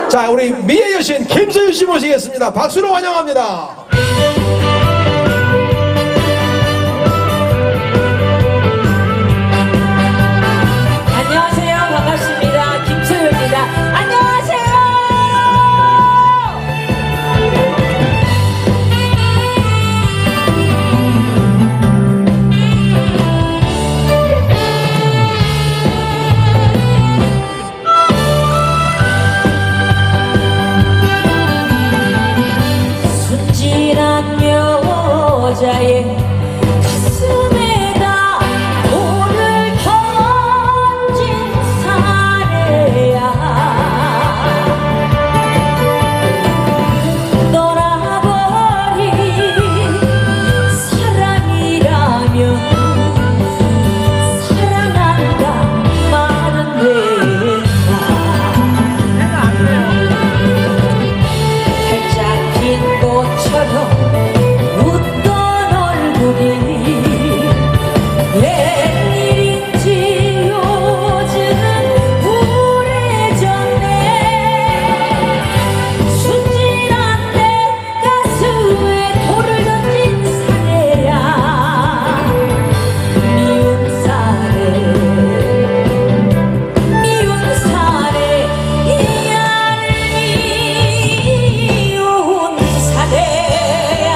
자, 우리 미의 여신 김소유 씨 모시겠습니다. 박수로 환영합니다. 안녕하세요. 반갑습니다. 김소유입니다. 안녕하세요. 순진한 여자의 가슴에다 돌을 던진 사내야. 떠나버린 사랑이라면 사랑한다 말은 된다. 활짝 핀 꽃처럼 웃던 얼굴이 웬일인지 요즘은 우울해졌네. 순진한 내 가슴에 돌을 던진 사내야. 미운 사내 미운 사내 이야를 미운 사내야.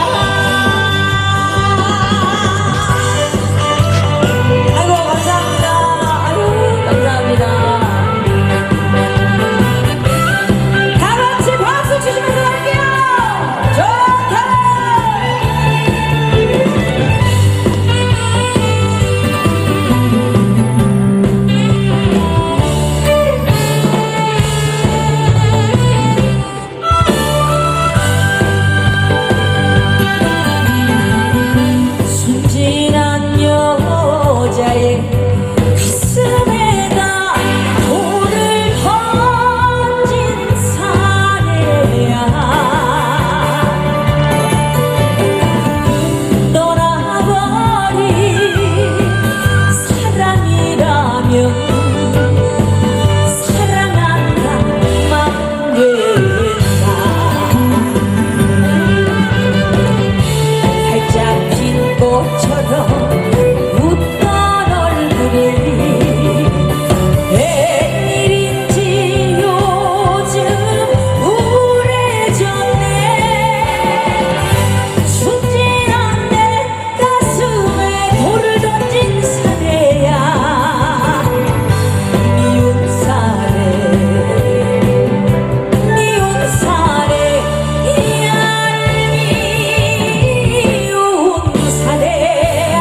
아이고 감사합니다. 아유 감사합니다. 다 같이 박수 치시면서 갈게요. 좋다. 순진한 여자의 가슴에다 돌을 던진 사내야. 떠나버린 사랑이라면 사랑한다 만 된다. 활짝 핀 꽃처럼 웃던 얼굴이 웬일인지 요즘 우울해졌네. 순진한 내 가슴에 돌을 던진 사내야. 미운 사내 미운 사내 이야를 미운 사내야.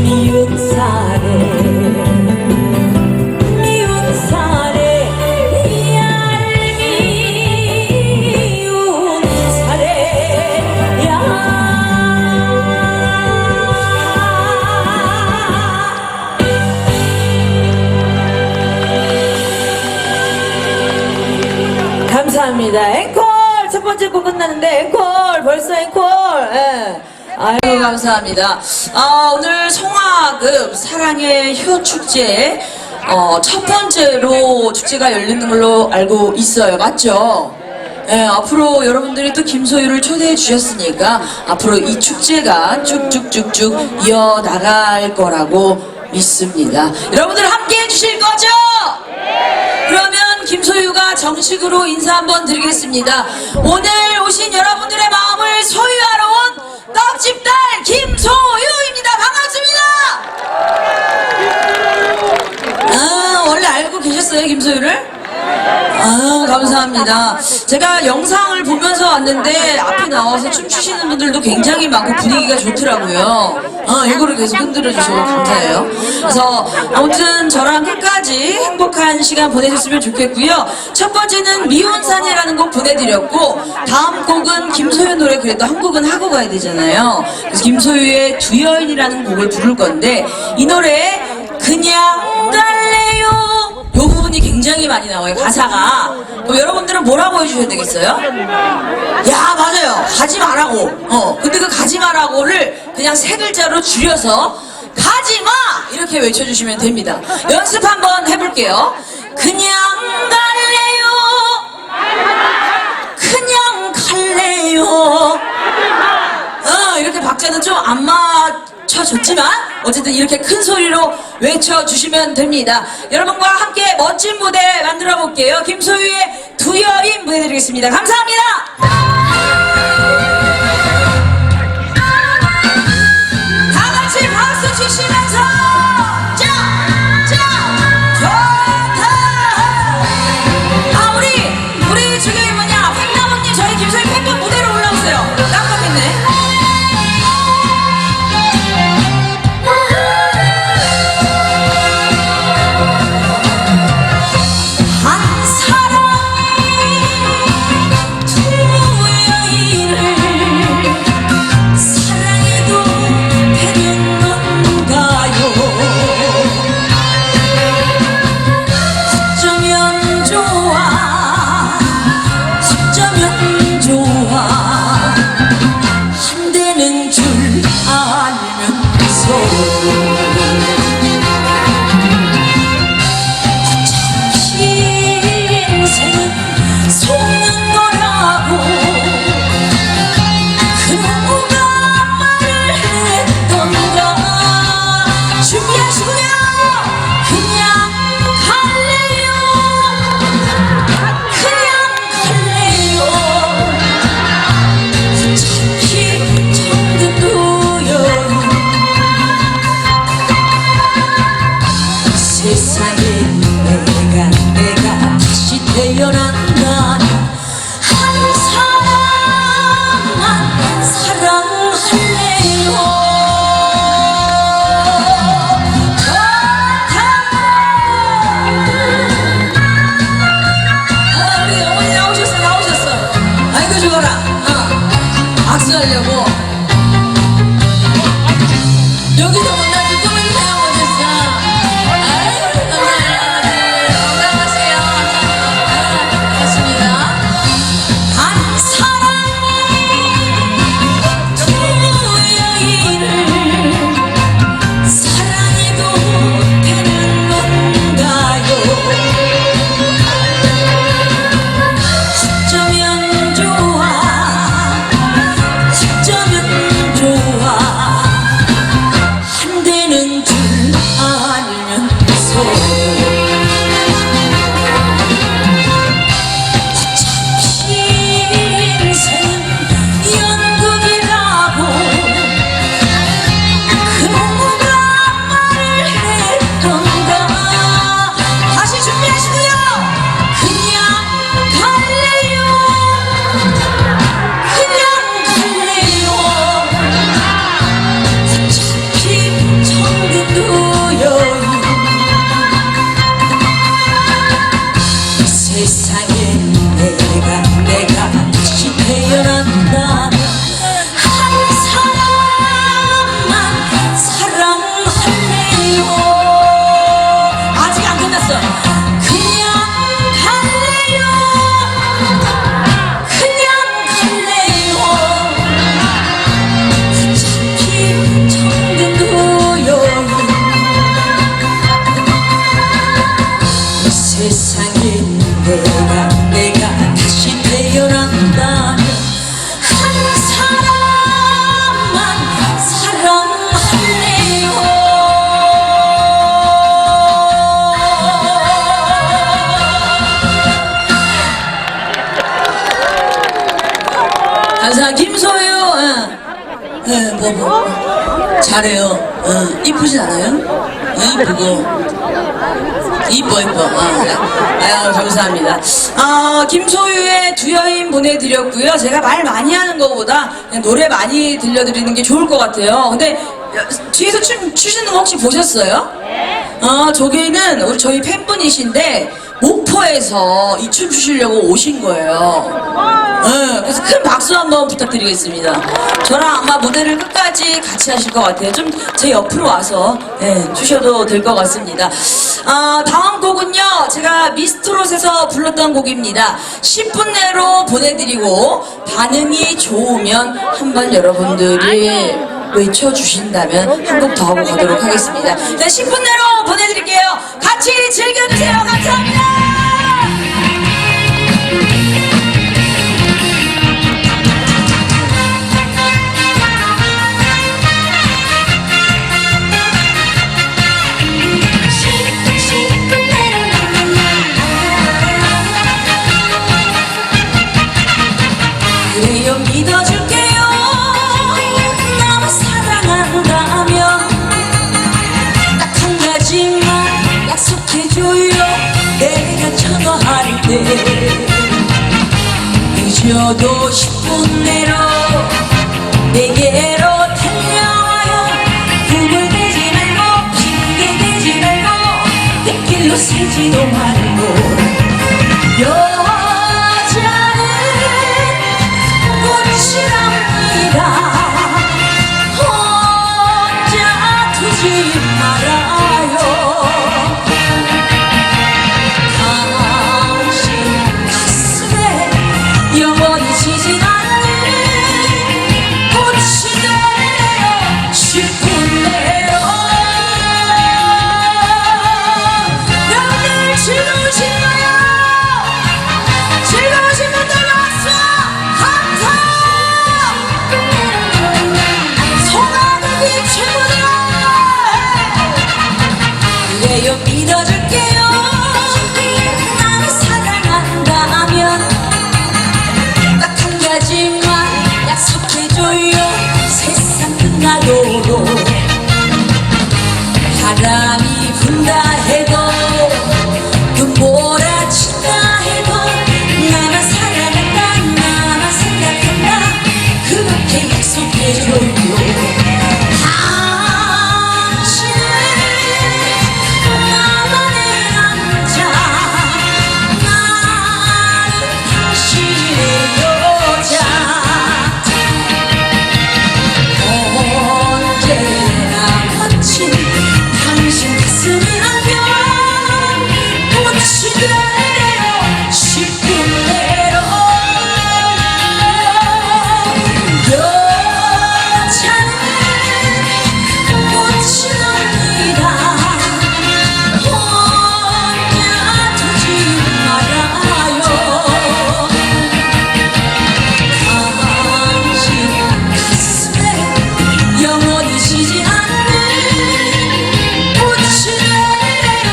미운 사내 미운 사내 이야를 미운 사내야. 감사합니다. 앵콜 첫 번째 곡 끝났는데 앵콜 벌써 앵콜. 예. 아이고 감사합니다. 오늘 성화급 사랑의 효축제 첫 번째로 축제가 열리는 걸로 알고 있어요. 맞죠? 네, 앞으로 여러분들이 또 김소유를 초대해 주셨으니까 앞으로 이 축제가 쭉쭉쭉쭉 이어나갈 거라고 믿습니다. 여러분들 함께 해주실 거죠? 그러면 김소유가 정식으로 인사 한번 드리겠습니다. 오늘 오신 여러분들의 마음을 소유하러 온 떡집딸 김소유입니다. 반갑습니다. 원래 알고 계셨어요, 김소유를? 감사합니다. 제가 영상을 보면서 왔는데 앞에 나와서 춤추시는 분들도 굉장히 많고 분위기가 좋더라고요. 이거를 계속 흔들어 주셔서 감사해요. 그래서 아무튼 저랑 끝까지 행복한 시간 보내셨으면 좋겠고요. 첫 번째는 미운 사내라는 곡 보내드렸고, 다음 곡은 김소유 노래 그래도 한 곡은 하고 가야 되잖아요. 그래서 김소유의 두여인이라는 곡을 부를 건데, 이 노래 그냥 갈래요 요 부분이 굉장히 많이 나와요, 가사가. 그럼 여러분들은 뭐라고 해주셔야 되겠어요? 야, 맞아요. 가지 말라고. 근데 그 가지 말라고를 그냥 세 글자로 줄여서 가지마! 이렇게 외쳐주시면 됩니다. 연습 한번 해볼게요. 그냥 갈래요. 그냥 갈래요. 이렇게 박자는 좀 안 맞춰졌지만 어쨌든 이렇게 큰 소리로 외쳐주시면 됩니다. 여러분과 함께 멋진 무대 만들어 볼게요. 김소유의 두 여인 무대 드리겠습니다. 감사합니다. 다 같이 박수 치시면서 좋다. 우리 저기 팬나무님 저희 김소유 팬분 무대로 올라오세요. 깜빡했네. 감사합니다. 김소유, 잘해요. 이쁘진 않아요? 이쁘고. 이뻐. 아유, 감사합니다. 김소유의 두 여인 보내드렸고요. 제가 말 많이 하는 것보다 그냥 노래 많이 들려드리는 게 좋을 것 같아요. 근데 뒤에서 춤 추시는 거 혹시 보셨어요? 저기는 우리 저희 팬분이신데 목포에서 이 춤 추시려고 오신 거예요. 그래서 큰 박수 한번 부탁드리겠습니다. 저랑 아마 무대를 끝까지 같이 하실 것 같아요. 좀 제 옆으로 와서 추셔도 될 것 같습니다. 다음 곡은요, 제가 미스트롯에서 불렀던 곡입니다. 10분 내로 보내드리고 반응이 좋으면 한번 여러분들이 외쳐주신다면 한 곡 더 하고 가도록 하겠습니다. 네, 10분 내로 보내드릴게요. 같이 즐겨주세요. 감사합니다. 그래요, 믿어줄게요. 나를 사랑한다면 딱 한 가지만 약속해줘요. 내가 전화할 때 늦어도 10분 내로 내게로 달려와요. 구불대지 말고 핑계대지 말고 뒷길로 새지도 말고. 여자는 꽃이랍니다. 혼자 두지 말아요. 당신 가슴에 영원히 지진 않는 꽃이 되어 10분 내로. 여러분들 즐거우신가요? 즐거우신 분들 박수 함성. 소나들이 최고다. 그래요, 믿어줄게요. 나를 사랑한다면 딱 한 가지만 약속해줘요. 세상 끝나도록 바람이 분다 해도 눈보라 친다 해도 나만 사랑한다, 나만 생각한다, 그렇게 약속해줘요. 당신은 나만의 남자, 나는 당신의 여자. 언제나 멋진 당신 가슴이라면 꽃이 되어 10분 내로. 여자는 꽃이 납니다. 혼자 두지 말아요. 당신 가슴에 영원히 지지 않는 꽃이 되어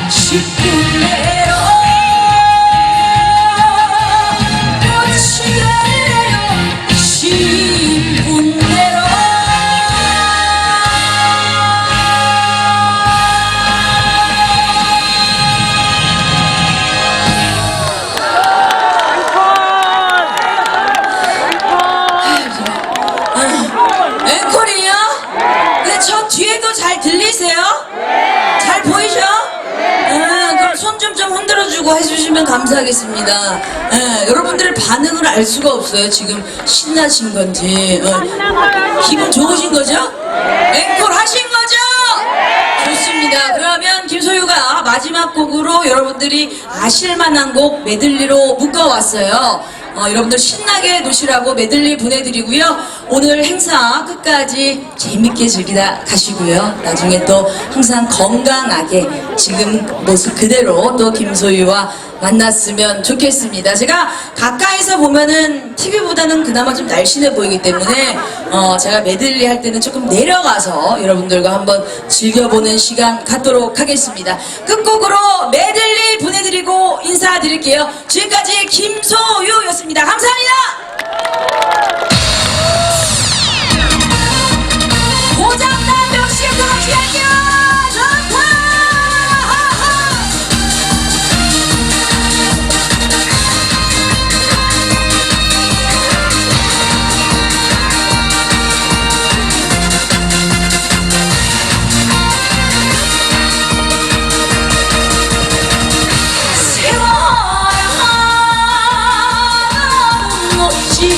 10분 내로. 꽃이 되어 10분 내로. 앵콜이요? 근데 저 뒤에도 잘 들리세요? 잘 보이죠? 그럼 손 좀 흔들어주고 해주시면 감사하겠습니다. 여러분들의 반응을 알 수가 없어요. 지금 신나신 건지 기분 좋으신 거죠? 앵콜 하신 거죠? 좋습니다. 그러면 김소유가 마지막 곡으로 여러분들이 아실만한 곡 메들리로 묶어왔어요. 여러분들 신나게 노시라고 메들리 보내드리고요. 오늘 행사 끝까지 재밌게 즐기다 가시고요. 나중에 또 항상 건강하게 지금 모습 그대로 또 김소유와 만났으면 좋겠습니다. 제가 가까이서 보면은 TV보다는 그나마 좀 날씬해 보이기 때문에 제가 메들리 할 때는 조금 내려가서 여러분들과 한번 즐겨보는 시간 갖도록 하겠습니다. 끝곡으로 메들리 보내드리고 인사드릴게요. 지금까지 김소유였습니다. 감사합니다. 고장난 명시부터 같이 할게요. 좋다. 세월 하나 없지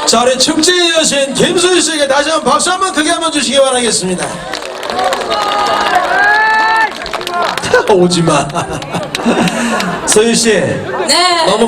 자, 우리 축제의 여신 김소희 씨에게 다시 한번 박수 한번 크게 한번 주시기 바라겠습니다. 오지마. 소희 씨. 네. 너무